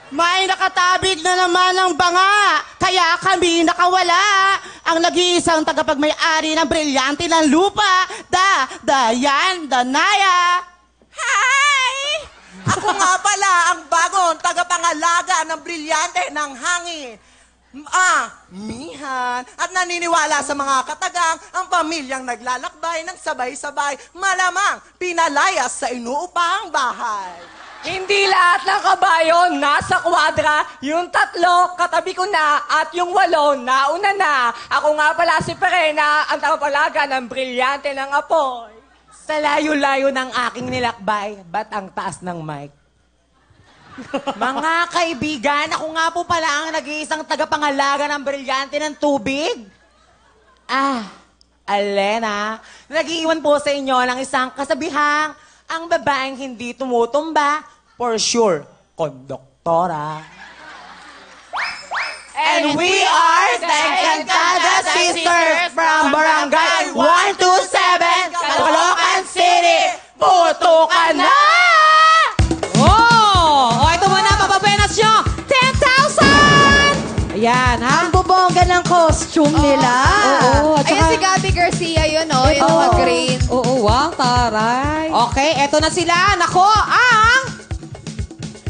May nakatabig na naman ng banga, kaya kami nakawala. Ang nag-iisang tagapagmay-ari ng brilyante ng lupa, Dayan Danaya. Hi! Ako nga pala ang bagong tagapangalaga ng brilyante ng hangin. Mihan. At naniniwala sa mga katagang ang pamilyang naglalakbay ng sabay-sabay, malamang pinalayas sa inuupang bahay. Hindi lahat ng kabayo nasa kwadra, yung 3 katabi ko na at yung 8 nauna na. Ako nga pala si Perena, ang tagapalaga ng brilyante ng apoy. Sa layo-layo ng aking nilakbay, ba't ang taas ng mic? Mga kaibigan, ako nga po pala ang nag-iisang tagapangalaga ng brilyante ng tubig. Alena, nag-iiwan po sa inyo ng isang kasabihang, ang babaeng hindi tumutumba, for sure, konduktora. And we are the Encantada Sisters from Barangay 127, Caloocan City. Puto ka na! Ito muna, papapenas nyo. 10,000! Ayan, ha? Ang bubongga ng costume nila. Oo, Ayun si Gabby Garcia yun, no? Yung mag-green. Oo, wow, taray. Okay, eto na sila. Nako, ang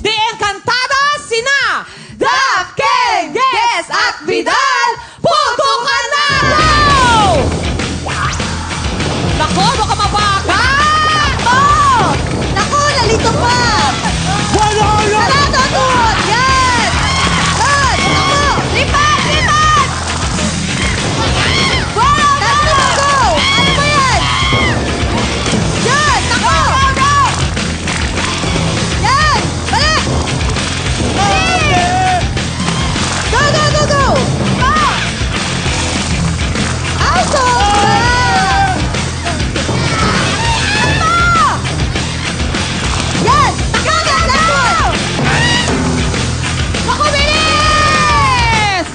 The Encantada sina Dap, Ken, Yes, at Vidal. Puto ka na! Go! Nako, baka mabaka! Naku, nalito pa! Wala yan! Natutut! Yan! Yan! Naku! Lipat! Lipat! Go! Go! Go! Ano ba yan? Yan! Naku! Yan! Balik! Go! Go! Go! Go! Auto! Yan! Go! Go! Go! Naku, bilis!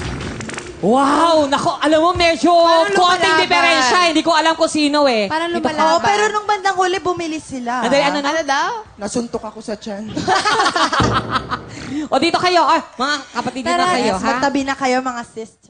Wow, nako, alam mo, medyo konting lumalaban. diferensya. Hindi ko alam kung sino eh. Parang Ito- lumalaban. Oh, pero nung bandang huli, bumili sila. Andali, ano na? Ano daw? Nasuntok ako sa tiyan. O dito kayo, mga kapatid na Tara, kayo, yes, ha? magtabi na kayo, mga sisters.